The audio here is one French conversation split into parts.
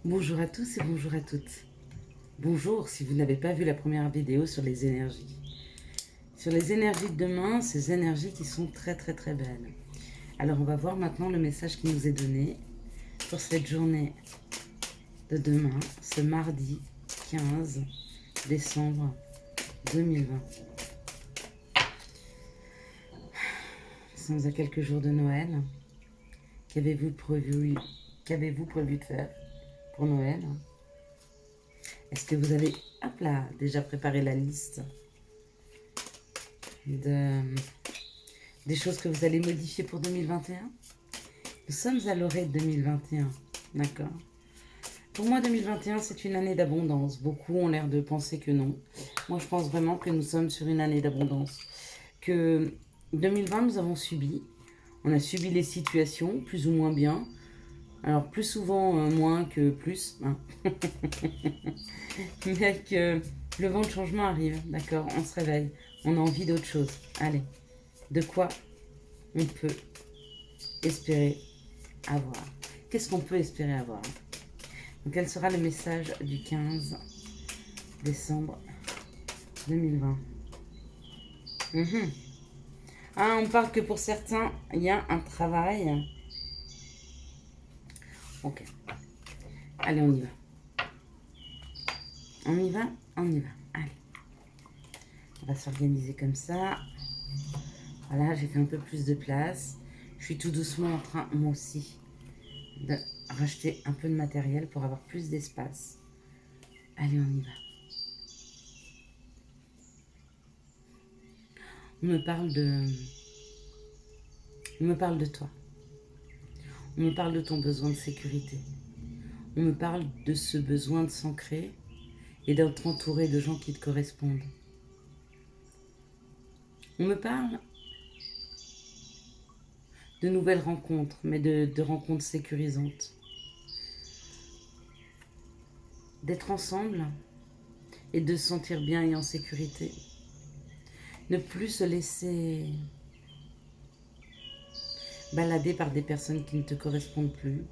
Bonjour à tous et bonjour à toutes. Bonjour si vous n'avez pas vu la première vidéo sur les énergies. Sur les énergies de demain, ces énergies qui sont très très très belles. Alors on va voir maintenant le message qui nous est donné pour cette journée de demain, ce mardi 15 décembre 2020. Nous sommes à quelques jours de Noël. Qu'avez-vous prévu de faire pour Noël? Est-ce que vous avez, hop là, déjà préparé la liste des choses que vous allez modifier pour 2021? Nous sommes à l'orée de 2021, d'accord? Pour moi, 2021, c'est une année d'abondance. Beaucoup ont l'air de penser que non. Moi, je pense vraiment que nous sommes sur une année d'abondance. Que 2020, nous avons subi. On a subi les situations, plus ou moins bien. Alors, plus souvent moins que plus. Hein. Mais que le vent de changement arrive, d'accord? On se réveille. On a envie d'autre chose. Allez, de quoi on peut espérer avoir? Qu'est-ce qu'on peut espérer avoir? Donc, quel sera le message du 15 décembre 2020? Ah, on parle que pour certains, il y a un travail. Ok. Allez, on y va. On y va? On y va. Allez. On va s'organiser comme ça. Voilà, j'ai fait un peu plus de place. Je suis tout doucement en train, moi aussi, de racheter un peu de matériel pour avoir plus d'espace. Allez, on y va. On me parle de toi. On me parle de ton besoin de sécurité. On me parle de ce besoin de s'ancrer et d'être entouré de gens qui te correspondent. On me parle de nouvelles rencontres, mais de rencontres sécurisantes. D'être ensemble et de se sentir bien et en sécurité. Ne plus se laisser balader par des personnes qui ne te correspondent plus.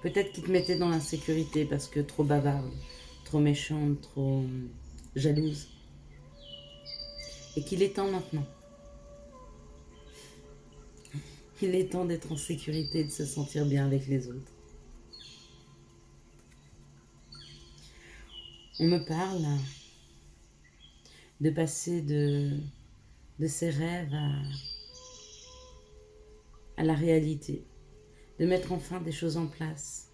Peut-être qu'ils te mettaient dans l'insécurité parce que trop bavarde, trop méchante, trop jalouse. Et qu'il est temps maintenant. Il est temps d'être en sécurité et de se sentir bien avec les autres. On me parle de passer de ses rêves à la réalité, de mettre enfin des choses en place.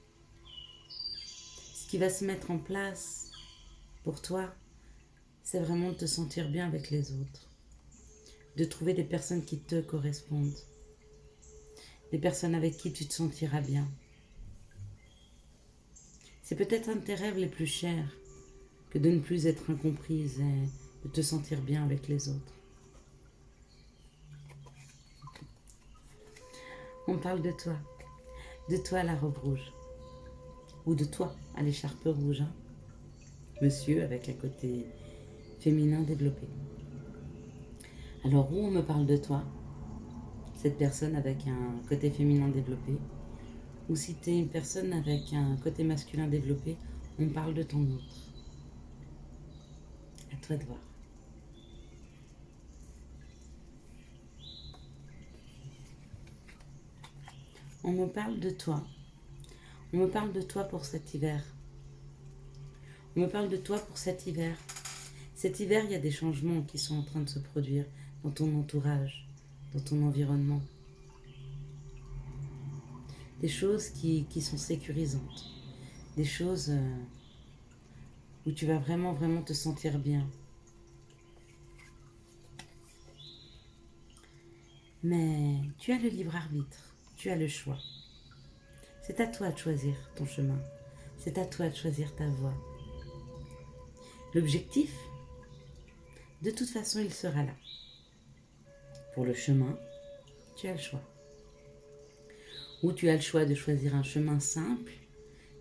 Ce qui va se mettre en place pour toi, c'est vraiment de te sentir bien avec les autres, de trouver des personnes qui te correspondent, des personnes avec qui tu te sentiras bien. C'est peut-être un de tes rêves les plus chers que de ne plus être incomprise et de te sentir bien avec les autres. On parle de toi à la robe rouge, ou de toi à l'écharpe rouge, hein. Monsieur avec un côté féminin développé. Alors où on me parle de toi, cette personne avec un côté féminin développé, ou si tu es une personne avec un côté masculin développé, on parle de ton autre. À toi de voir. On me parle de toi. On me parle de toi pour cet hiver. On me parle de toi pour cet hiver. Cet hiver, il y a des changements qui sont en train de se produire dans ton entourage, dans ton environnement. Des choses qui sont sécurisantes. Des choses où tu vas vraiment, vraiment te sentir bien. Mais tu as le libre arbitre, tu as le choix. C'est à toi de choisir ton chemin. C'est à toi de choisir ta voie. L'objectif, de toute façon, il sera là. Pour le chemin, tu as le choix. Ou tu as le choix de choisir un chemin simple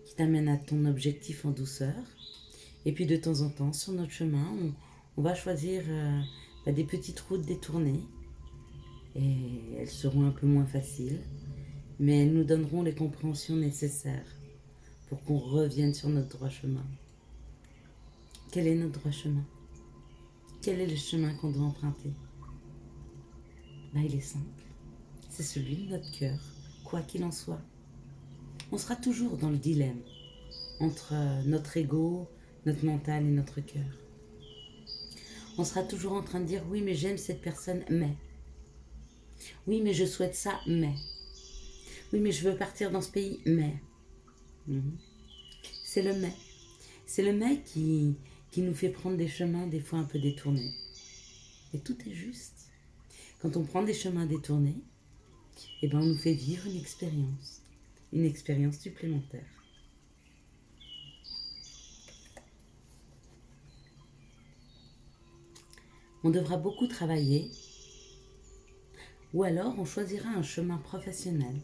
qui t'amène à ton objectif en douceur. Et puis de temps en temps, sur notre chemin, on va choisir des petites routes détournées. Et elles seront un peu moins faciles. mais elles nous donneront les compréhensions nécessaires pour qu'on revienne sur notre droit chemin. Quel est notre droit chemin? Quel est le chemin qu'on doit emprunter? Il est simple. C'est celui de notre cœur, quoi qu'il en soit. On sera toujours dans le dilemme entre notre ego, notre mental et notre cœur. On sera toujours en train de dire oui mais j'aime cette personne mais. Oui mais je souhaite ça mais. Oui mais je veux partir dans ce pays mais. C'est le mais. C'est le mais qui nous fait prendre des chemins des fois un peu détournés. Et tout est juste. Quand on prend des chemins détournés, on nous fait vivre une expérience supplémentaire. On devra beaucoup travailler, ou alors on choisira un chemin professionnel.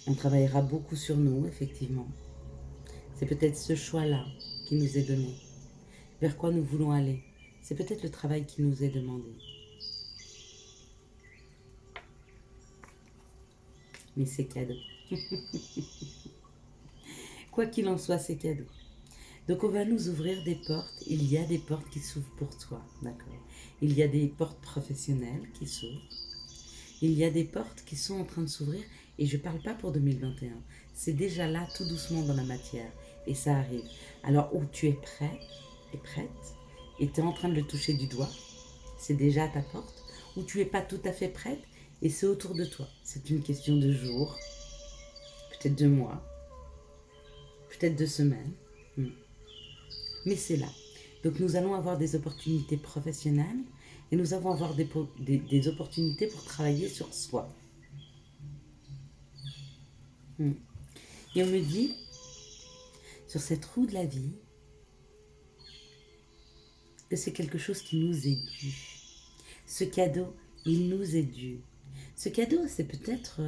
On travaillera beaucoup sur nous, effectivement. C'est peut-être ce choix-là qui nous est donné. Vers quoi nous voulons aller. C'est peut-être le travail qui nous est demandé. Mais c'est cadeau. Quoi qu'il en soit, c'est cadeau. Donc on va nous ouvrir des portes. Il y a des portes qui s'ouvrent pour toi, d'accord? Il y a des portes professionnelles qui s'ouvrent. Il y a des portes qui sont en train de s'ouvrir. Et je ne parle pas pour 2021. C'est déjà là, tout doucement dans la matière. Et ça arrive. Alors, où tu es prêt et prête, et tu es en train de le toucher du doigt, c'est déjà à ta porte. Ou tu n'es pas tout à fait prête, et c'est autour de toi. C'est une question de jours, peut-être de mois, peut-être de semaines. Mais c'est là. Donc nous allons avoir des opportunités professionnelles, et nous allons avoir des opportunités pour travailler sur soi. Et on me dit, sur cette roue de la vie, que c'est quelque chose qui nous est dû. Ce cadeau, il nous est dû. Ce cadeau, c'est peut-être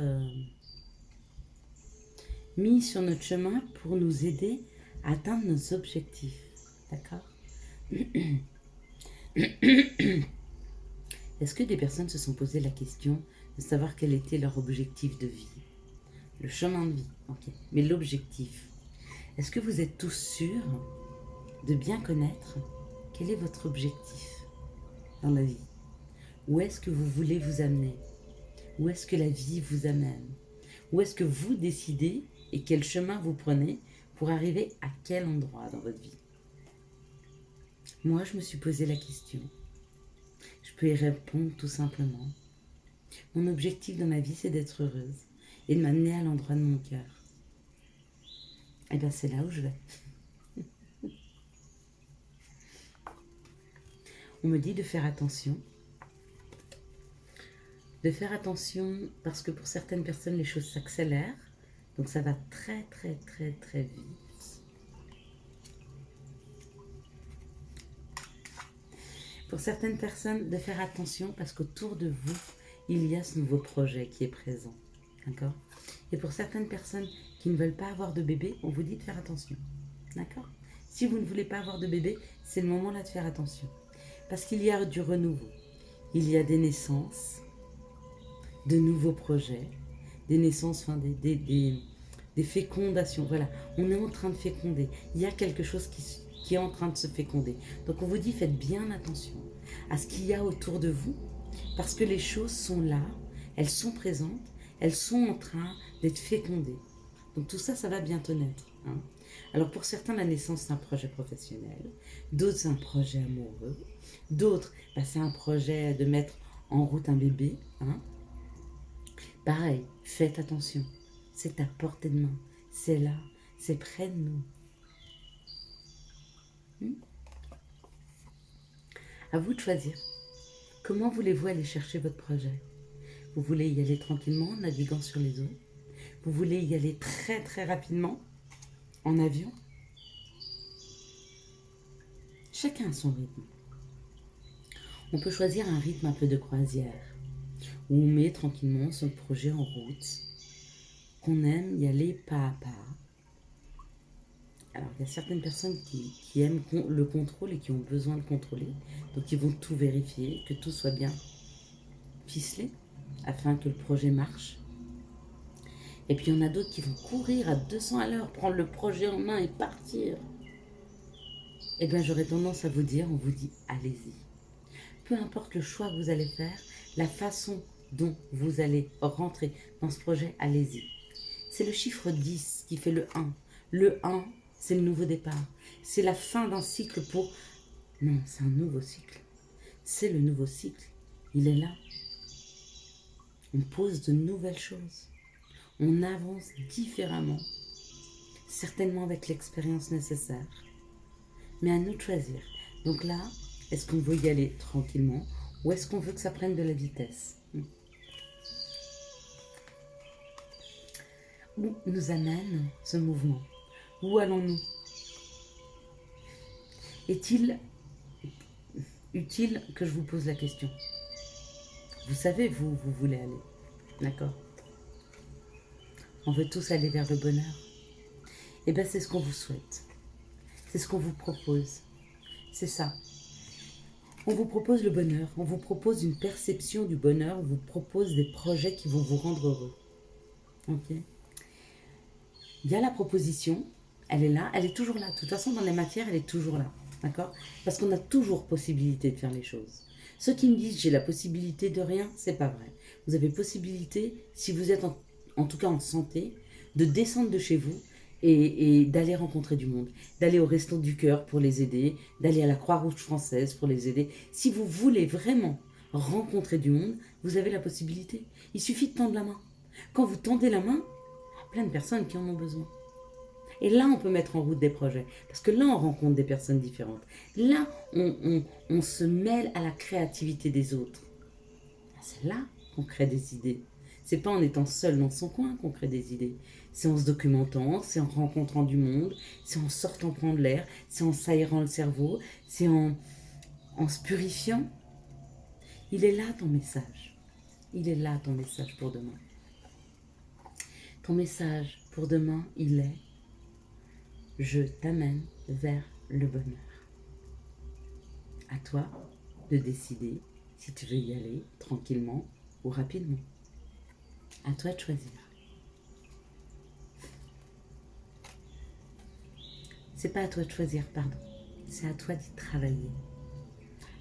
mis sur notre chemin pour nous aider à atteindre nos objectifs. D'accord? Est-ce que des personnes se sont posé la question de savoir quel était leur objectif de vie? Le chemin de vie, ok. Mais l'objectif, est-ce que vous êtes tous sûrs de bien connaître quel est votre objectif dans la vie? Où est-ce que vous voulez vous amener? Où est-ce que la vie vous amène? Où est-ce que vous décidez et quel chemin vous prenez pour arriver à quel endroit dans votre vie? Moi, je me suis posé la question. Je peux y répondre tout simplement. Mon objectif dans ma vie, c'est d'être heureuse et de m'amener à l'endroit de mon cœur. Et bien, c'est là où je vais. On me dit de faire attention. De faire attention parce que pour certaines personnes, les choses s'accélèrent. Donc ça va très, très, très, très vite. Pour certaines personnes, de faire attention parce qu'autour de vous, il y a ce nouveau projet qui est présent. D'accord? Et pour certaines personnes qui ne veulent pas avoir de bébé, on vous dit de faire attention. D'accord? Si vous ne voulez pas avoir de bébé, c'est le moment là de faire attention. Parce qu'il y a du renouveau. Il y a des naissances, de nouveaux projets, des naissances, enfin des fécondations. Voilà, on est en train de féconder. Il y a quelque chose qui est en train de se féconder. Donc on vous dit, faites bien attention à ce qu'il y a autour de vous, parce que les choses sont là, elles sont présentes, elles sont en train d'être fécondées. Donc tout ça, ça va bientôt naître. Hein. Alors pour certains, la naissance, c'est un projet professionnel. D'autres, c'est un projet amoureux. D'autres, c'est un projet de mettre en route un bébé. Hein. Pareil, faites attention. C'est à portée de main. C'est là, c'est près de nous. À vous de choisir. Comment voulez-vous aller chercher votre projet? Vous voulez y aller tranquillement en naviguant sur les eaux? Vous voulez y aller très très rapidement en avion? Chacun a son rythme. On peut choisir un rythme un peu de croisière, où on met tranquillement son projet en route, qu'on aime y aller pas à pas, Alors, il y a certaines personnes qui aiment le contrôle et qui ont besoin de contrôler. Donc, ils vont tout vérifier, que tout soit bien ficelé, afin que le projet marche. Et puis, il y en a d'autres qui vont courir à 200 à l'heure, prendre le projet en main et partir. Eh bien, j'aurais tendance à vous dire, on vous dit, allez-y. Peu importe le choix que vous allez faire, la façon dont vous allez rentrer dans ce projet, allez-y. C'est le chiffre 10 qui fait le 1. Le 1, c'est le nouveau départ. C'est la fin d'un cycle pour... Non, c'est un nouveau cycle. C'est le nouveau cycle. Il est là. On pose de nouvelles choses. On avance différemment. Certainement avec l'expérience nécessaire. Mais à nous de choisir. Donc là, est-ce qu'on veut y aller tranquillement ou est-ce qu'on veut que ça prenne de la vitesse? Où nous amène ce mouvement? Où allons-nous? Est-il utile que je vous pose la question? Vous savez, vous voulez aller. D'accord? On veut tous aller vers le bonheur. Eh bien, c'est ce qu'on vous souhaite. C'est ce qu'on vous propose. C'est ça. On vous propose le bonheur. On vous propose une perception du bonheur. On vous propose des projets qui vont vous rendre heureux. Ok? Il y a la proposition. Elle est là. Elle est toujours là. De toute façon, dans les matières, elle est toujours là. D'accord? Parce qu'on a toujours possibilité de faire les choses. Ceux qui me disent j'ai la possibilité de rien, c'est pas vrai. Vous avez possibilité, si vous êtes en tout cas en santé, de descendre de chez vous et d'aller rencontrer du monde, d'aller au Resto du Cœur pour les aider, d'aller à la Croix-Rouge française pour les aider. Si vous voulez vraiment rencontrer du monde, vous avez la possibilité. Il suffit de tendre la main. Quand vous tendez la main, il y a plein de personnes qui en ont besoin. Et là, on peut mettre en route des projets. Parce que là, on rencontre des personnes différentes. Là, on se mêle à la créativité des autres. C'est là qu'on crée des idées. C'est pas en étant seul dans son coin qu'on crée des idées. C'est en se documentant, c'est en rencontrant du monde, c'est en sortant prendre l'air, c'est en s'aérant le cerveau, c'est en se purifiant. Il est là ton message. Il est là ton message pour demain. Ton message pour demain, il est: je t'amène vers le bonheur. À toi de décider si tu veux y aller tranquillement ou rapidement. À toi de choisir. C'est pas à toi de choisir, pardon. C'est à toi d'y travailler.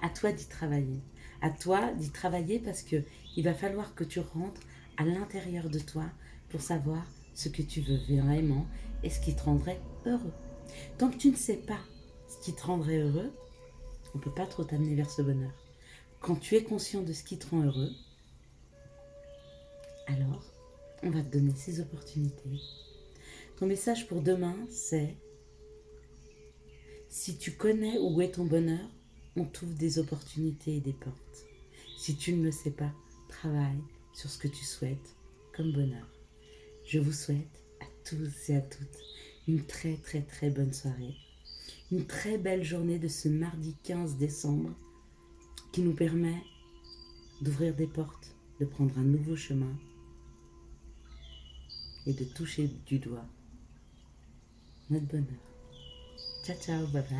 À toi d'y travailler. À toi d'y travailler parce que il va falloir que tu rentres à l'intérieur de toi pour savoir ce que tu veux vraiment et ce qui te rendrait heureux. Tant que tu ne sais pas ce qui te rendrait heureux, on ne peut pas trop t'amener vers ce bonheur. Quand tu es conscient de ce qui te rend heureux, alors on va te donner ces opportunités. Ton message pour demain, c'est: si tu connais où est ton bonheur, on t'ouvre des opportunités et des portes. Si tu ne le sais pas, travaille sur ce que tu souhaites comme bonheur. Je vous souhaite à tous et à toutes une très très très bonne soirée. Une très belle journée de ce mardi 15 décembre qui nous permet d'ouvrir des portes, de prendre un nouveau chemin et de toucher du doigt notre bonheur. Ciao ciao, bye bye.